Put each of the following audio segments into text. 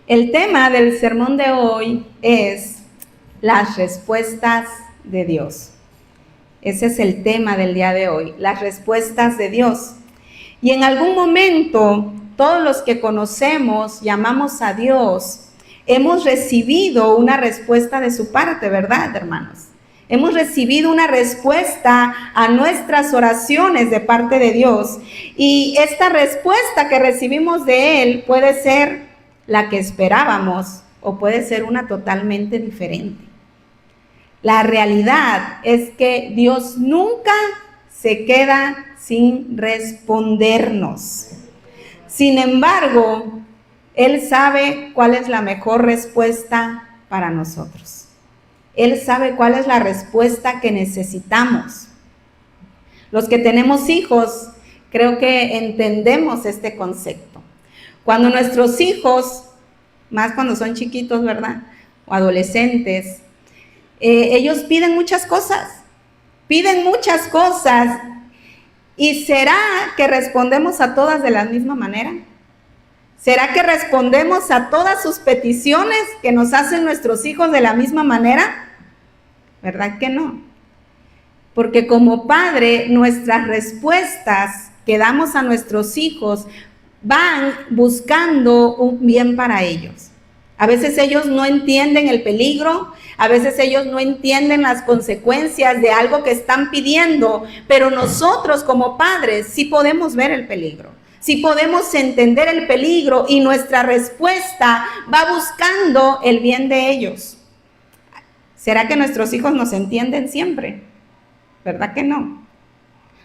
El tema del sermón de hoy es las respuestas de Dios. Ese es el tema del día de hoy, las respuestas de Dios. Y en algún momento, todos los que conocemos y amamos a Dios, hemos recibido una respuesta de su parte, ¿verdad, hermanos? Hemos recibido una respuesta a nuestras oraciones de parte de Dios. Y esta respuesta que recibimos de Él puede ser la que esperábamos o puede ser una totalmente diferente. La realidad es que Dios nunca se queda sin respondernos. Sin embargo, Él sabe cuál es la mejor respuesta para nosotros. Él sabe cuál es la respuesta que necesitamos. Los que tenemos hijos, creo que entendemos este concepto. Cuando nuestros hijos, más cuando son chiquitos, ¿verdad? O adolescentes, ellos piden muchas cosas. ¿Y será que respondemos a todas de la misma manera? ¿Será que respondemos a todas sus peticiones que nos hacen nuestros hijos de la misma manera? ¿Verdad que no? Porque como padre, nuestras respuestas que damos a nuestros hijos van buscando un bien para ellos. A veces ellos no entienden el peligro, a veces ellos no entienden las consecuencias de algo que están pidiendo, pero nosotros como padres sí podemos ver el peligro, sí podemos entender el peligro y nuestra respuesta va buscando el bien de ellos. ¿Será que nuestros hijos nos entienden siempre? ¿Verdad que no?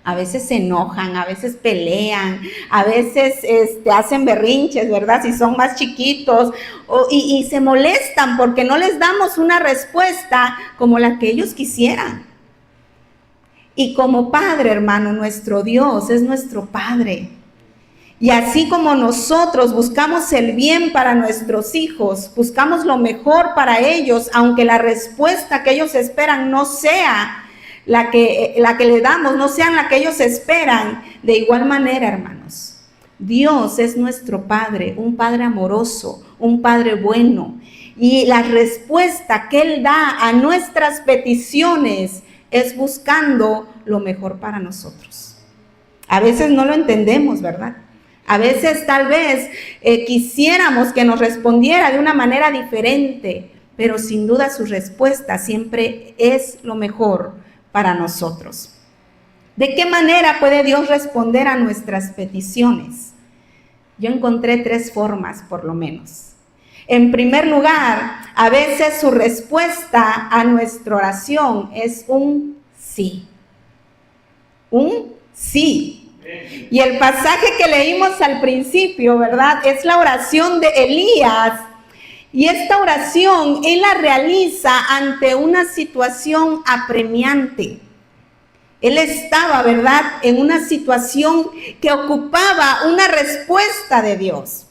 A veces se enojan, a veces pelean, a veces hacen berrinches, ¿verdad? Si son más chiquitos, y se molestan porque no les damos una respuesta como la que ellos quisieran. Y como Padre, hermano, nuestro Dios es nuestro Padre. Y así como nosotros buscamos el bien para nuestros hijos, buscamos lo mejor para ellos, aunque la respuesta que ellos esperan no sea la que le damos, no sean la que ellos esperan. De igual manera, hermanos, Dios es nuestro Padre, un Padre amoroso, un Padre bueno. Y la respuesta que Él da a nuestras peticiones es buscando lo mejor para nosotros. A veces no lo entendemos, ¿verdad? A veces tal vez quisiéramos que nos respondiera de una manera diferente, pero sin duda su respuesta siempre es lo mejor para nosotros. ¿De qué manera puede Dios responder a nuestras peticiones? Yo encontré 3 formas, por lo menos. En primer lugar, a veces su respuesta a nuestra oración es un sí. Un sí. Y el pasaje que leímos al principio, ¿verdad? Es la oración de Elías. Y esta oración él la realiza ante una situación apremiante. Él estaba, ¿verdad?, en una situación que ocupaba una respuesta de Dios.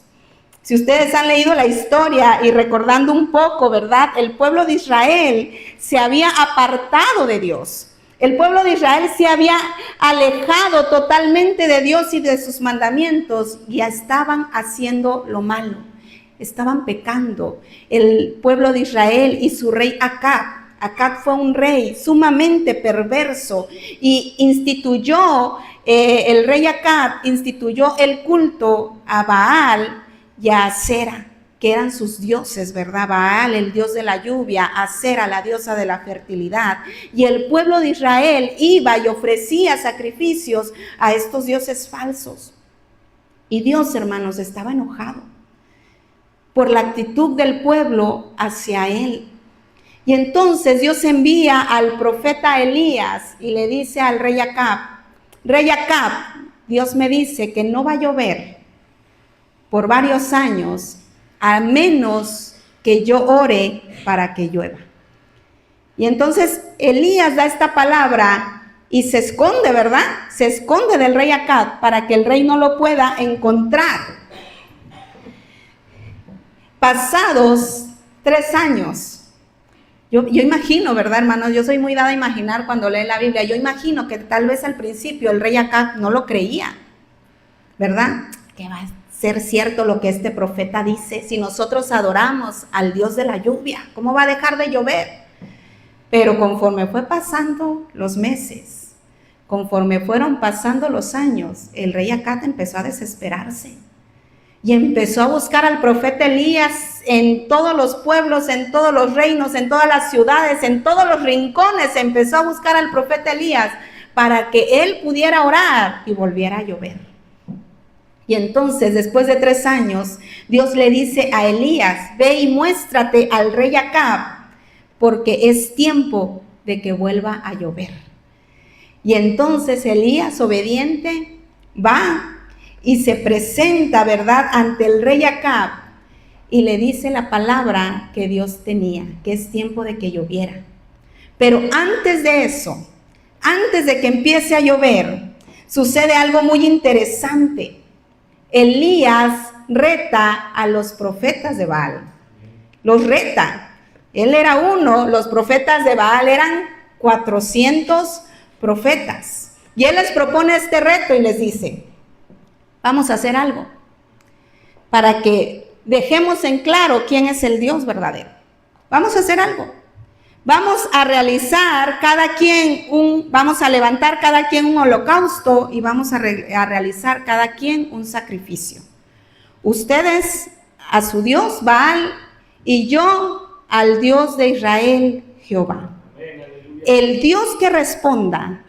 Si ustedes han leído la historia y recordando un poco, ¿verdad?, el pueblo de Israel se había apartado de Dios. El pueblo de Israel se había alejado totalmente de Dios y de sus mandamientos y ya estaban haciendo lo malo. Estaban pecando. El pueblo de Israel y su rey Acab. Acab fue un rey sumamente perverso y el rey Acab instituyó el culto a Baal y a Acera, que eran sus dioses, ¿verdad? Baal, el dios de la lluvia, Acera, la diosa de la fertilidad. Y el pueblo de Israel iba y ofrecía sacrificios a estos dioses falsos. Y Dios, hermanos, estaba enojado por la actitud del pueblo hacia él. Y entonces Dios envía al profeta Elías y le dice al rey Acab, Dios me dice que no va a llover por varios años, a menos que yo ore para que llueva. Y entonces Elías da esta palabra y se esconde, ¿verdad? Se esconde del rey Acab para que el rey no lo pueda encontrar. Pasados 3 años, yo imagino, ¿verdad, hermanos? Yo soy muy dada a imaginar cuando lee la Biblia. Yo imagino que tal vez al principio el rey Acab no lo creía, ¿verdad? ¿Qué va a ser cierto lo que este profeta dice. Si nosotros adoramos al Dios de la lluvia, ¿cómo va a dejar de llover? Pero conforme fue pasando los meses, conforme fueron pasando los años, el rey Acab empezó a desesperarse y empezó a buscar al profeta Elías en todos los pueblos, en todos los reinos, en todas las ciudades, en todos los rincones. Empezó a buscar al profeta Elías para que él pudiera orar y volviera a llover. Y entonces, después de 3 años, Dios le dice a Elías: ve y muéstrate al rey Acab, porque es tiempo de que vuelva a llover. Y entonces Elías, obediente, va y se presenta, ¿verdad?, ante el rey Acab y le dice la palabra que Dios tenía, que es tiempo de que lloviera. Pero antes de eso, antes de que empiece a llover, sucede algo muy interesante. Elías reta a los profetas de Baal. Los reta. Él era uno, los profetas de Baal eran 400 profetas. Y él les propone este reto y les dice: vamos a hacer algo para que dejemos en claro quién es el Dios verdadero. Vamos a hacer algo. Vamos a realizar vamos a levantar cada quien un holocausto y vamos a realizar cada quien un sacrificio. Ustedes a su Dios Baal y yo al Dios de Israel, Jehová. El Dios que responda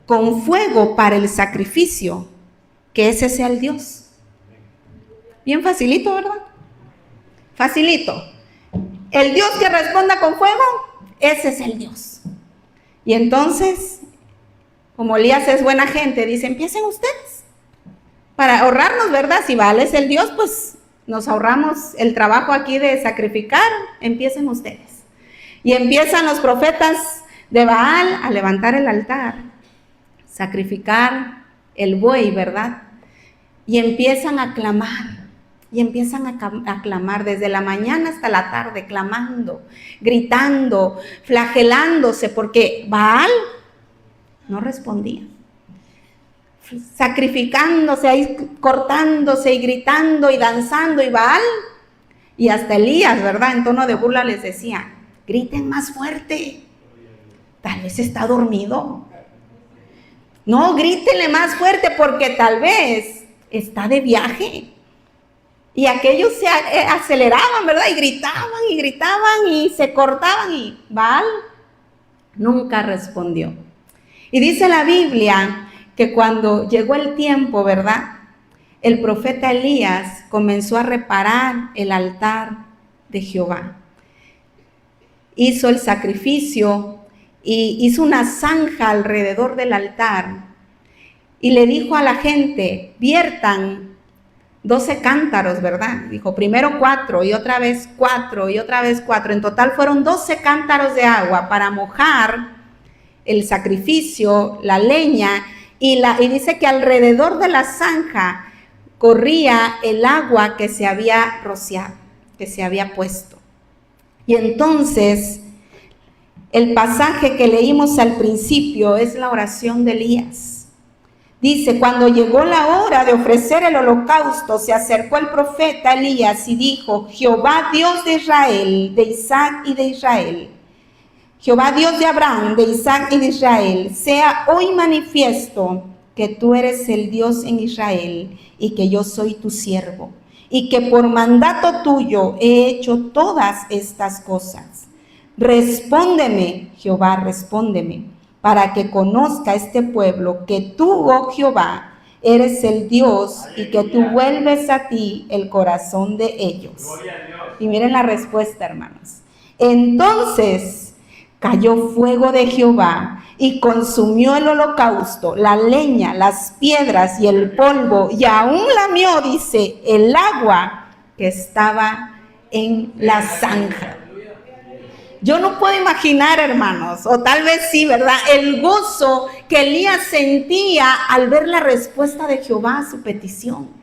con fuego para el sacrificio, que ese sea el Dios. Bien facilito, ¿verdad? Facilito. El Dios que responda con fuego, ese es el Dios. Y entonces, como Elías es buena gente, dice: empiecen ustedes. Para ahorrarnos, ¿verdad? Si Baal es el Dios, pues nos ahorramos el trabajo aquí de sacrificar. Empiecen ustedes. Y empiezan los profetas de Baal a levantar el altar, sacrificar el buey, ¿verdad? Y empiezan a clamar. Y empiezan a clamar desde la mañana hasta la tarde, clamando, gritando, flagelándose, porque Baal no respondía. Sacrificándose ahí, cortándose y gritando y danzando, y Baal, y hasta Elías, ¿verdad?, en tono de burla les decía: griten más fuerte, tal vez está dormido. No, grítenle más fuerte porque tal vez está de viaje. Y aquellos se aceleraban, ¿verdad? Y gritaban y se cortaban, y Baal nunca respondió. Y dice la Biblia que cuando llegó el tiempo, ¿verdad?, el profeta Elías comenzó a reparar el altar de Jehová. Hizo el sacrificio y hizo una zanja alrededor del altar y le dijo a la gente: viertan 12 cántaros, ¿verdad? Dijo primero 4 y otra vez 4 y otra vez 4. En total fueron 12 cántaros de agua para mojar el sacrificio, la leña, y dice que alrededor de la zanja corría el agua que se había rociado, que se había puesto. Y entonces el pasaje que leímos al principio es la oración de Elías. Dice: cuando llegó la hora de ofrecer el holocausto, se acercó el profeta Elías y dijo: Jehová Dios de Israel, de Isaac y de Israel, Jehová Dios de Abraham, de Isaac y de Israel, sea hoy manifiesto que tú eres el Dios en Israel y que yo soy tu siervo, y que por mandato tuyo he hecho todas estas cosas. Respóndeme, Jehová, respóndeme, para que conozca este pueblo que tú, oh Jehová, eres el Dios y que tú vuelves a ti el corazón de ellos. Y miren la respuesta, hermanos. Entonces cayó fuego de Jehová y consumió el holocausto, la leña, las piedras y el polvo, y aún lamió, dice, el agua que estaba en la zanja. Yo no puedo imaginar, hermanos, o tal vez sí, ¿verdad?, el gozo que Elías sentía al ver la respuesta de Jehová a su petición.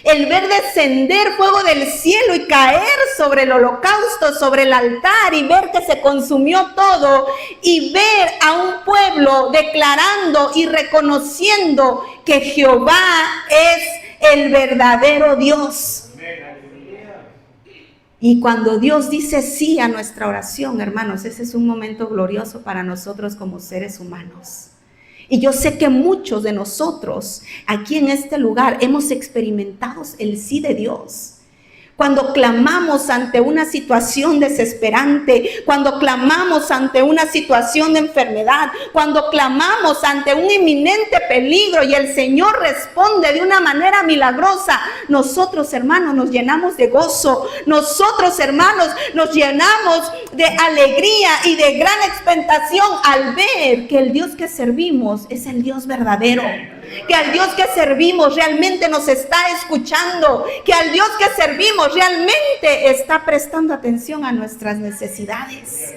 El ver descender fuego del cielo y caer sobre el holocausto, sobre el altar, y ver que se consumió todo, y ver a un pueblo declarando y reconociendo que Jehová es el verdadero Dios. Y cuando Dios dice sí a nuestra oración, hermanos, ese es un momento glorioso para nosotros como seres humanos. Y yo sé que muchos de nosotros aquí en este lugar hemos experimentado el sí de Dios. Cuando clamamos ante una situación desesperante, cuando clamamos ante una situación de enfermedad, cuando clamamos ante un inminente peligro y el Señor responde de una manera milagrosa, nosotros, hermanos, nos llenamos de gozo. Nosotros, hermanos, nos llenamos de alegría y de gran expectación al ver que el Dios que servimos es el Dios verdadero. Que al Dios que servimos realmente nos está escuchando, que al Dios que servimos realmente está prestando atención a nuestras necesidades.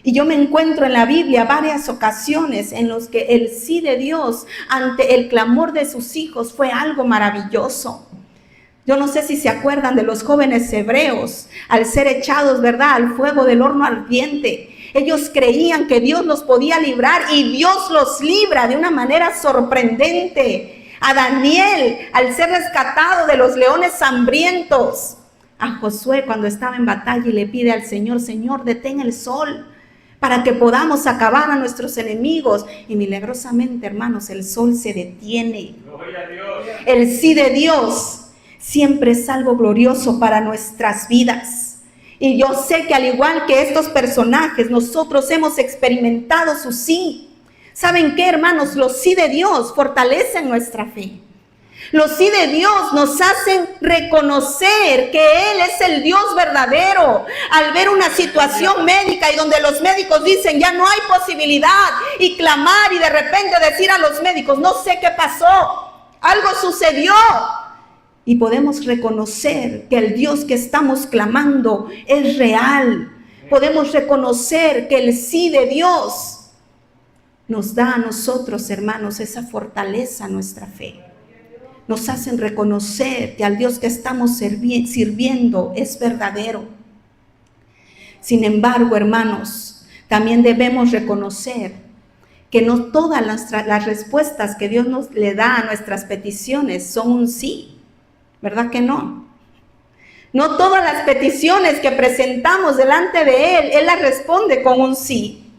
Y yo me encuentro en la Biblia varias ocasiones en las que el sí de Dios ante el clamor de sus hijos fue algo maravilloso. Yo no sé si se acuerdan de los jóvenes hebreos al ser echados, ¿verdad?, al fuego del horno ardiente. Ellos creían que Dios los podía librar y Dios los libra de una manera sorprendente. A Daniel, al ser rescatado de los leones hambrientos. A Josué, cuando estaba en batalla y le pide al Señor, Señor, detén el sol para que podamos acabar a nuestros enemigos. Y milagrosamente, hermanos, el sol se detiene. Gloria a Dios. El sí de Dios siempre es algo glorioso para nuestras vidas. Y yo sé que al igual que estos personajes, nosotros hemos experimentado su sí. ¿Saben qué, hermanos? Los sí de Dios fortalecen nuestra fe. Los sí de Dios nos hacen reconocer que Él es el Dios verdadero. Al ver una situación médica y donde los médicos dicen ya no hay posibilidad, y clamar y de repente decir a los médicos, no sé qué pasó, algo sucedió. Y podemos reconocer que el Dios que estamos clamando es real. Podemos reconocer que el sí de Dios nos da a nosotros, hermanos, esa fortaleza a nuestra fe. Nos hacen reconocer que al Dios que estamos sirviendo es verdadero. Sin embargo, hermanos, también debemos reconocer que no todas las respuestas que Dios nos le da a nuestras peticiones son un sí. ¿Verdad que no? No todas las peticiones que presentamos delante de Él las responde con un sí.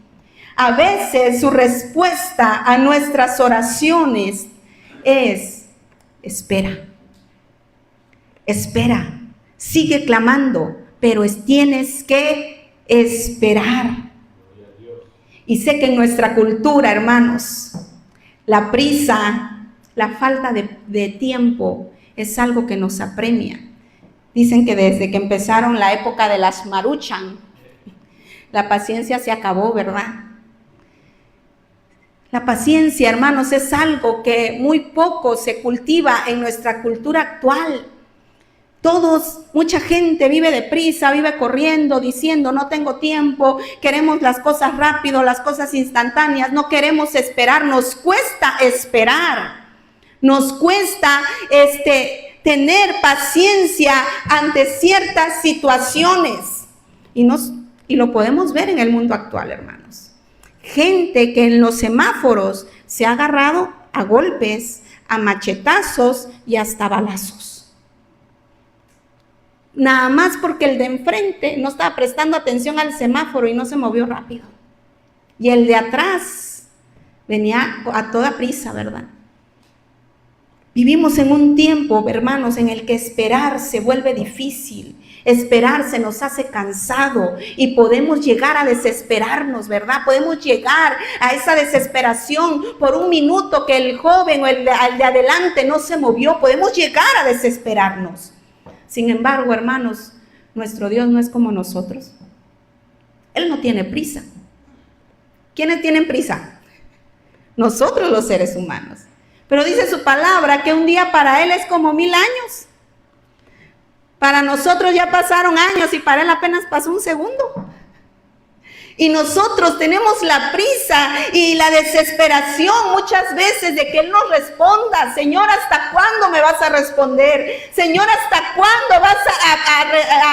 A veces su respuesta a nuestras oraciones es: espera, espera, sigue clamando, pero tienes que esperar. Y sé que en nuestra cultura, hermanos, la prisa, la falta de tiempo es algo que nos apremia. Dicen que desde que empezaron la época de las Maruchan, la paciencia se acabó, ¿verdad? La paciencia, hermanos, es algo que muy poco se cultiva en nuestra cultura actual. Mucha gente vive deprisa, vive corriendo, diciendo no tengo tiempo, queremos las cosas rápido, las cosas instantáneas, no queremos esperar, nos cuesta esperar. Nos cuesta tener paciencia ante ciertas situaciones. Y lo podemos ver en el mundo actual, hermanos. Gente que en los semáforos se ha agarrado a golpes, a machetazos y hasta balazos. Nada más porque el de enfrente no estaba prestando atención al semáforo y no se movió rápido. Y el de atrás venía a toda prisa, ¿verdad? Vivimos en un tiempo, hermanos, en el que esperar se vuelve difícil. Esperar se nos hace cansado y podemos llegar a desesperarnos, ¿verdad? Podemos llegar a esa desesperación por un minuto que el joven o el de adelante no se movió. Podemos llegar a desesperarnos. Sin embargo, hermanos, nuestro Dios no es como nosotros. Él no tiene prisa. ¿Quiénes tienen prisa? Nosotros, los seres humanos. Pero dice su palabra que un día para Él es como 1000 años. Para nosotros ya pasaron años y para Él apenas pasó un segundo. Y nosotros tenemos la prisa y la desesperación muchas veces de que Él nos responda. Señor, ¿hasta cuándo me vas a responder? Señor, ¿hasta cuándo vas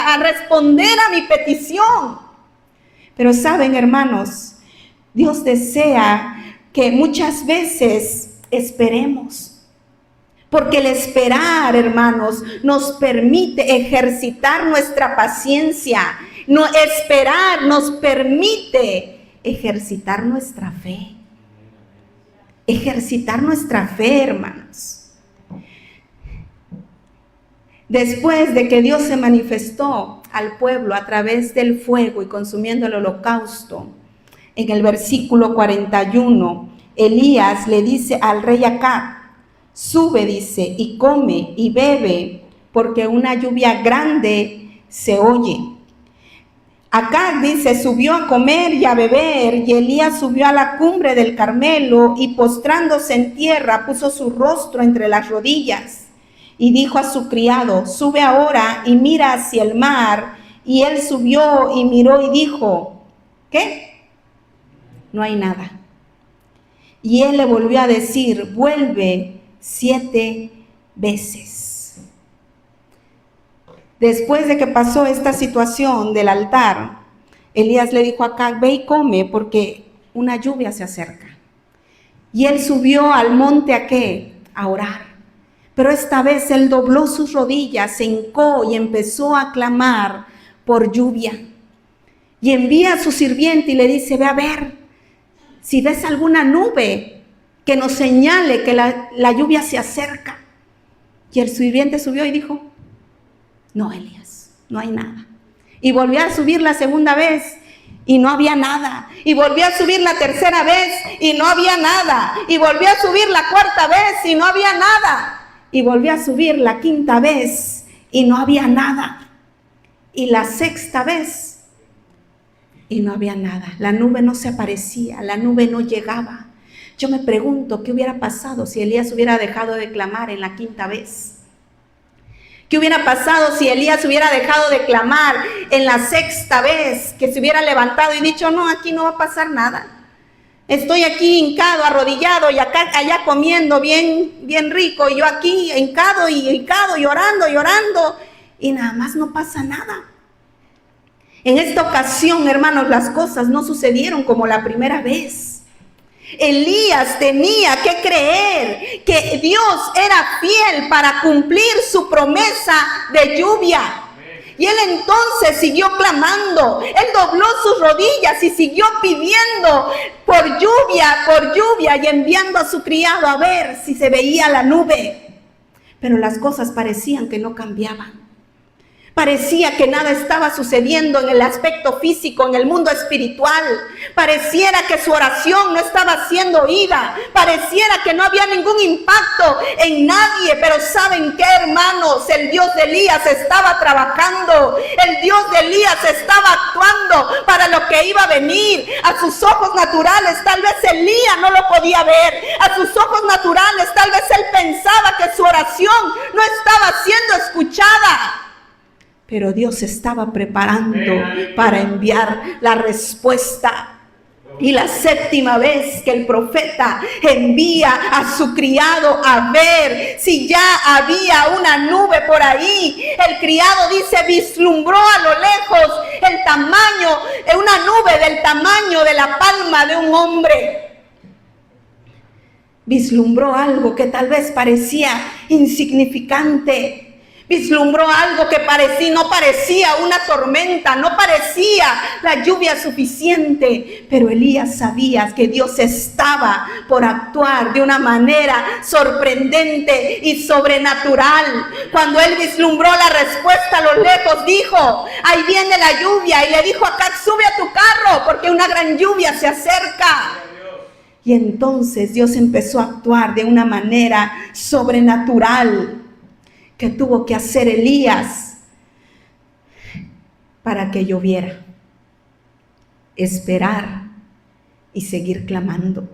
a responder a mi petición? Pero saben, hermanos, Dios desea que muchas veces esperemos. Porque el esperar, hermanos, nos permite ejercitar nuestra paciencia. No, esperar nos permite ejercitar nuestra fe. Ejercitar nuestra fe, hermanos. Después de que Dios se manifestó al pueblo a través del fuego y consumiendo el holocausto, en el versículo 41, Elías le dice al rey Acab: sube, dice, y come y bebe, porque una lluvia grande se oye. Acab, dice, subió a comer y a beber, y Elías subió a la cumbre del Carmelo, y postrándose en tierra, puso su rostro entre las rodillas, y dijo a su criado: sube ahora y mira hacia el mar. Y él subió y miró y dijo: ¿qué? No hay nada. Y él le volvió a decir: vuelve 7 veces. Después de que pasó esta situación del altar, Elías le dijo a Acab: ve y come, porque una lluvia se acerca. Y él subió al monte ¿a qué? A orar. Pero esta vez él dobló sus rodillas, se hincó y empezó a clamar por lluvia. Y envía a su sirviente y le dice: ve a ver si ves alguna nube que nos señale que la lluvia se acerca. Y el sirviente subió y dijo: no, Elías, no hay nada. Y volvió a subir la segunda vez y no había nada. Y volvió a subir la tercera vez y no había nada. Y volvió a subir la cuarta vez y no había nada. Y volvió a subir la quinta vez y no había nada. Y la sexta vez y no había nada. La nube no se aparecía, la nube no llegaba. Yo me pregunto qué hubiera pasado si Elías hubiera dejado de clamar en la quinta vez. ¿Qué hubiera pasado si Elías hubiera dejado de clamar en la sexta vez? Que se hubiera levantado y dicho: no, aquí no va a pasar nada. Estoy aquí hincado, arrodillado, y allá comiendo bien rico, y yo aquí hincado y orando, y nada más no pasa nada. En esta ocasión, hermanos, las cosas no sucedieron como la primera vez. Elías tenía que creer que Dios era fiel para cumplir su promesa de lluvia. Y él entonces siguió clamando, él dobló sus rodillas y siguió pidiendo por lluvia, y enviando a su criado a ver si se veía la nube. Pero las cosas parecían que no cambiaban. Parecía que nada estaba sucediendo en el aspecto físico, en el mundo espiritual. Pareciera que su oración no estaba siendo oída. Pareciera que no había ningún impacto en nadie. Pero ¿saben qué, hermanos? El Dios de Elías estaba trabajando. El Dios de Elías estaba actuando para lo que iba a venir. A sus ojos naturales, tal vez Elías no lo podía ver. A sus ojos naturales, tal vez él pensaba que su oración no estaba siendo escuchada. Pero Dios estaba preparando para enviar la respuesta. Y la séptima vez que el profeta envía a su criado a ver si ya había una nube por ahí, el criado dice: vislumbró a lo lejos el tamaño, una nube del tamaño de la palma de un hombre. Vislumbró algo que tal vez parecía insignificante. Vislumbró algo que no parecía una tormenta, no parecía la lluvia suficiente. Pero Elías sabía que Dios estaba por actuar de una manera sorprendente y sobrenatural. Cuando él vislumbró la respuesta a lo lejos, dijo: ahí viene la lluvia. Y le dijo a Acab: sube a tu carro, porque una gran lluvia se acerca. Y entonces Dios empezó a actuar de una manera sobrenatural. ¿Qué tuvo que hacer Elías para que lloviera? Esperar y seguir clamando.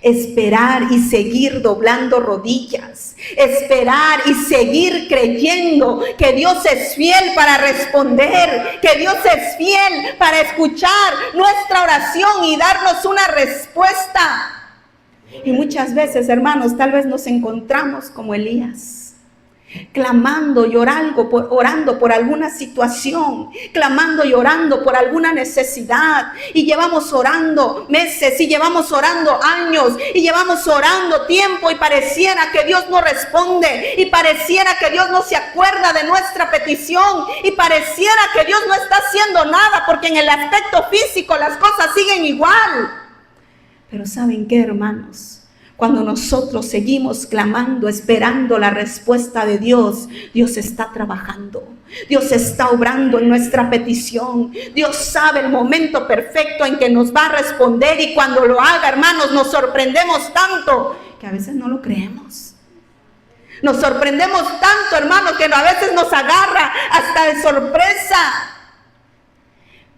Esperar y seguir doblando rodillas. Esperar y seguir creyendo que Dios es fiel para responder, que Dios es fiel para escuchar nuestra oración y darnos una respuesta. Y muchas veces, hermanos, tal vez nos encontramos como Elías. clamando y orando por alguna situación, clamando y orando por alguna necesidad, y llevamos orando meses, y llevamos orando años, y llevamos orando tiempo, y pareciera que Dios no responde, y pareciera que Dios no se acuerda de nuestra petición, y pareciera que Dios no está haciendo nada, porque en el aspecto físico las cosas siguen igual. Pero ¿saben qué, hermanos? Cuando nosotros seguimos clamando, esperando la respuesta de Dios, Dios está trabajando. Dios está obrando en nuestra petición. Dios sabe el momento perfecto en que nos va a responder, y cuando lo haga, hermanos, nos sorprendemos tanto que a veces no lo creemos. Nos sorprendemos tanto, hermanos, que a veces nos agarra hasta de sorpresa.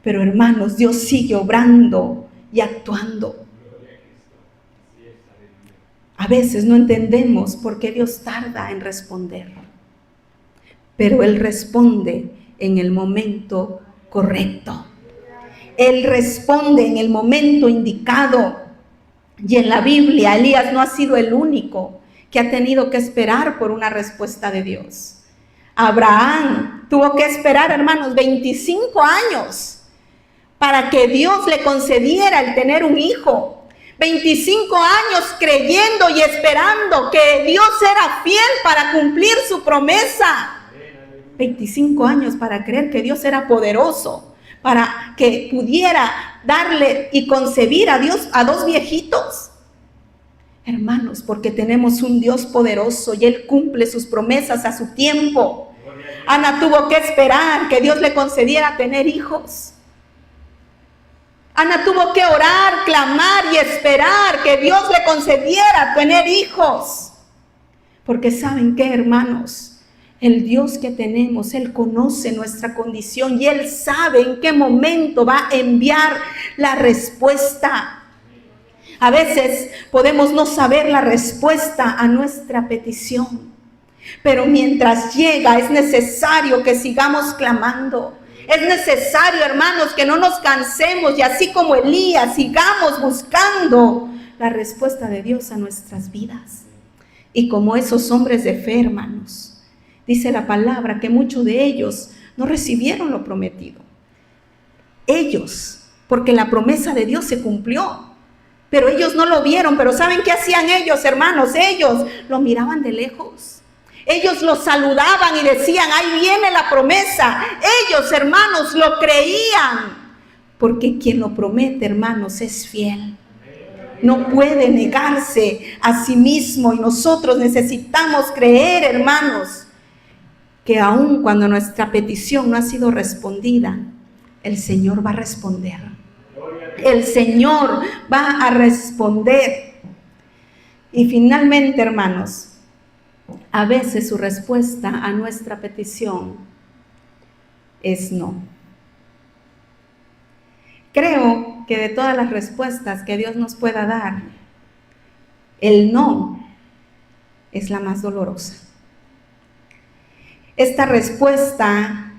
Pero, hermanos, Dios sigue obrando y actuando. A veces no entendemos por qué Dios tarda en responder, pero Él responde en el momento correcto. Él responde en el momento indicado. Y en la Biblia, Elías no ha sido el único que ha tenido que esperar por una respuesta de Dios. Abraham tuvo que esperar, hermanos, 25 años para que Dios le concediera el tener un hijo. 25 años creyendo y esperando que Dios era fiel para cumplir su promesa. 25 años para creer que Dios era poderoso, para que pudiera darle y concebir a Dios a 2 viejitos. Hermanos, porque tenemos un Dios poderoso y Él cumple sus promesas a su tiempo. Ana tuvo que esperar que Dios le concediera tener hijos. Ana tuvo que orar, clamar y esperar que Dios le concediera tener hijos. Porque ¿saben qué, hermanos? El Dios que tenemos, Él conoce nuestra condición y Él sabe en qué momento va a enviar la respuesta. A veces podemos no saber la respuesta a nuestra petición, pero mientras llega es necesario que sigamos clamando. Es necesario, hermanos, que no nos cansemos y así como Elías sigamos buscando la respuesta de Dios a nuestras vidas. Y como esos hombres de fe, hermanos, dice la palabra que muchos de ellos no recibieron lo prometido. Ellos, porque la promesa de Dios se cumplió, pero ellos no lo vieron. Pero ¿saben qué hacían ellos, hermanos? Ellos lo miraban de lejos. Ellos lo saludaban y decían, ahí viene la promesa. Ellos, hermanos, lo creían. Porque quien lo promete, hermanos, es fiel. No puede negarse a sí mismo. Y nosotros necesitamos creer, hermanos, que aun cuando nuestra petición no ha sido respondida, el Señor va a responder. El Señor va a responder. Y finalmente, hermanos, a veces su respuesta a nuestra petición es no. Creo que de todas las respuestas que Dios nos pueda dar, el no es la más dolorosa. Esta respuesta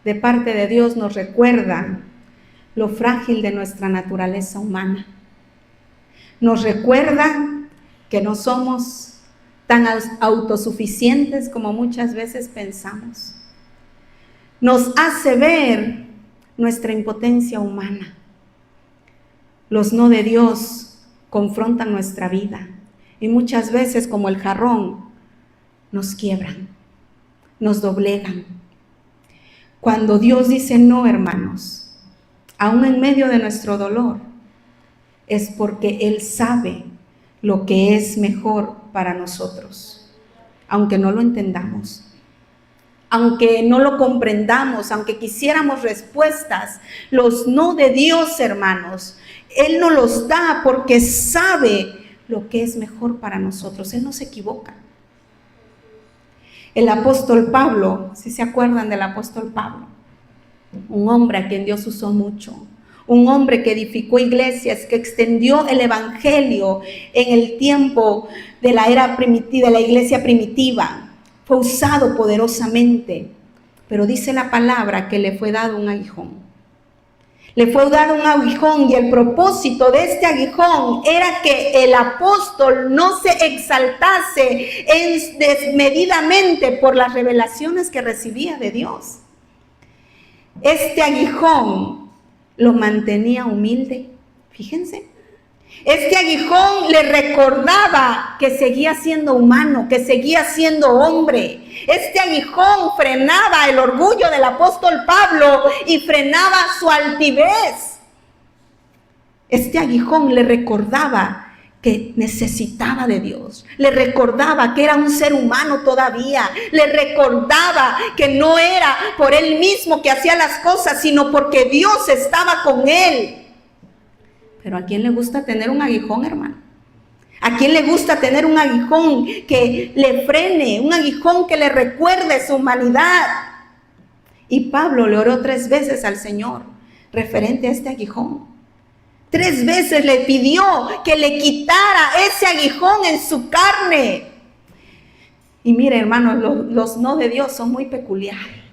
de parte de Dios nos recuerda lo frágil de nuestra naturaleza humana. Nos recuerda que no somos tan autosuficientes como muchas veces pensamos. Nos hace ver nuestra impotencia humana. Los no de Dios confrontan nuestra vida y muchas veces, como el jarrón, nos quiebran, nos doblegan. Cuando Dios dice no, hermanos, aún en medio de nuestro dolor, es porque Él sabe lo que es mejor para nosotros, aunque no lo entendamos, aunque no lo comprendamos, aunque quisiéramos respuestas. Los no de Dios, hermanos, Él nos los da porque sabe lo que es mejor para nosotros. Él no se equivoca. El apóstol Pablo, si se acuerdan del apóstol Pablo, un hombre a quien Dios usó mucho, un hombre que edificó iglesias, que extendió el evangelio en el tiempo de la era primitiva, de la iglesia primitiva. Fue usado poderosamente, pero dice la palabra que le fue dado un aguijón. Le fue dado un aguijón y el propósito de este aguijón era que el apóstol no se exaltase desmedidamente por las revelaciones que recibía de Dios. Este aguijón lo mantenía humilde. Fíjense. Este aguijón le recordaba que seguía siendo humano, que seguía siendo hombre. Este aguijón frenaba el orgullo del apóstol Pablo y frenaba su altivez. Este aguijón le recordaba que necesitaba de Dios. Le recordaba que era un ser humano todavía. Le recordaba que no era por él mismo que hacía las cosas, sino porque Dios estaba con él. Pero ¿a quién le gusta tener un aguijón, hermano? ¿A quién le gusta tener un aguijón que le frene, un aguijón que le recuerde su humanidad? Y Pablo le oró 3 veces al Señor referente a este aguijón. 3 veces le pidió que le quitara ese aguijón en su carne. Y mire, hermanos, los no de Dios son muy peculiares.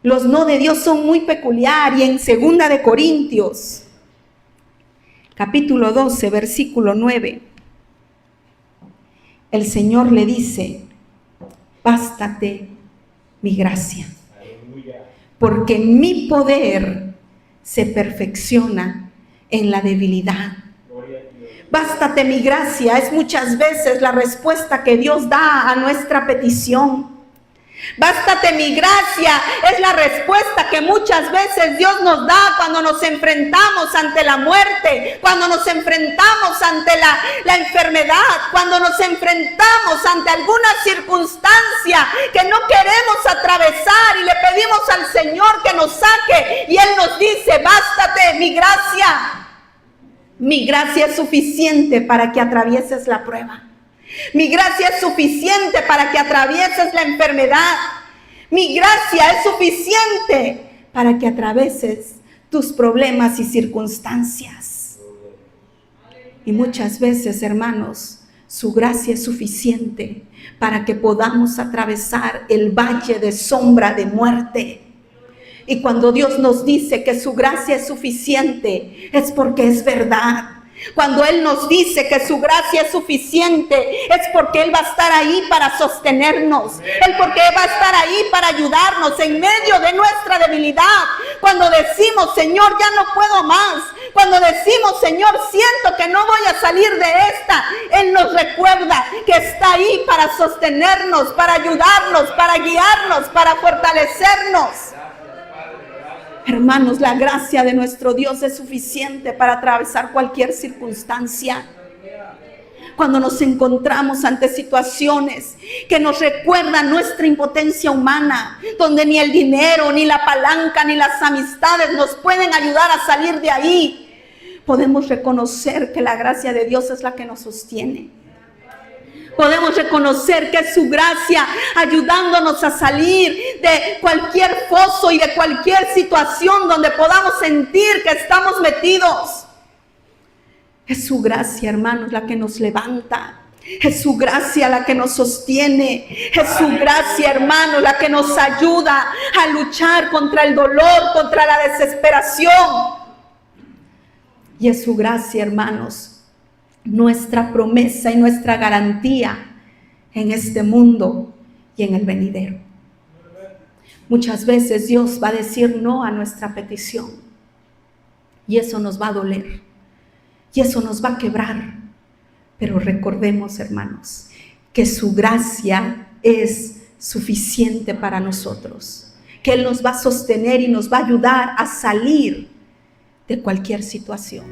Los no de Dios son muy peculiares. Y en 2 de Corintios, capítulo 12, versículo 9, el Señor le dice: bástate mi gracia, porque mi poder se perfecciona en la debilidad. Bástate mi gracia es muchas veces la respuesta que Dios da a nuestra petición. Bástate mi gracia es la respuesta que muchas veces Dios nos da cuando nos enfrentamos ante la muerte, cuando nos enfrentamos ante la enfermedad, cuando nos enfrentamos ante alguna circunstancia que no queremos atravesar y le pedimos al Señor que nos saque y Él nos dice: bástate mi gracia. Mi gracia es suficiente para que atravieses la prueba. Mi gracia es suficiente para que atravieses la enfermedad. Mi gracia es suficiente para que atravieses tus problemas y circunstancias. Y muchas veces, hermanos, su gracia es suficiente para que podamos atravesar el valle de sombra de muerte. Y cuando Dios nos dice que su gracia es suficiente, es porque es verdad. Cuando Él nos dice que su gracia es suficiente, es porque Él va a estar ahí para sostenernos. Porque Él va a estar ahí para ayudarnos en medio de nuestra debilidad. Cuando decimos: Señor, ya no puedo más. Cuando decimos: Señor, siento que no voy a salir de esta. Él nos recuerda que está ahí para sostenernos, para ayudarnos, para guiarnos, para fortalecernos. Hermanos, la gracia de nuestro Dios es suficiente para atravesar cualquier circunstancia. Cuando nos encontramos ante situaciones que nos recuerdan nuestra impotencia humana, donde ni el dinero, ni la palanca, ni las amistades nos pueden ayudar a salir de ahí, podemos reconocer que la gracia de Dios es la que nos sostiene. Podemos reconocer que es su gracia ayudándonos a salir de cualquier foso y de cualquier situación donde podamos sentir que estamos metidos. Es su gracia, hermanos, la que nos levanta. Es su gracia la que nos sostiene. Es su gracia, hermanos, la que nos ayuda a luchar contra el dolor, contra la desesperación. Y es su gracia, hermanos, nuestra promesa y nuestra garantía en este mundo y en el venidero. Muchas veces Dios va a decir no a nuestra petición y eso nos va a doler y eso nos va a quebrar. Pero recordemos, hermanos, que su gracia es suficiente para nosotros, que Él nos va a sostener y nos va a ayudar a salir de cualquier situación.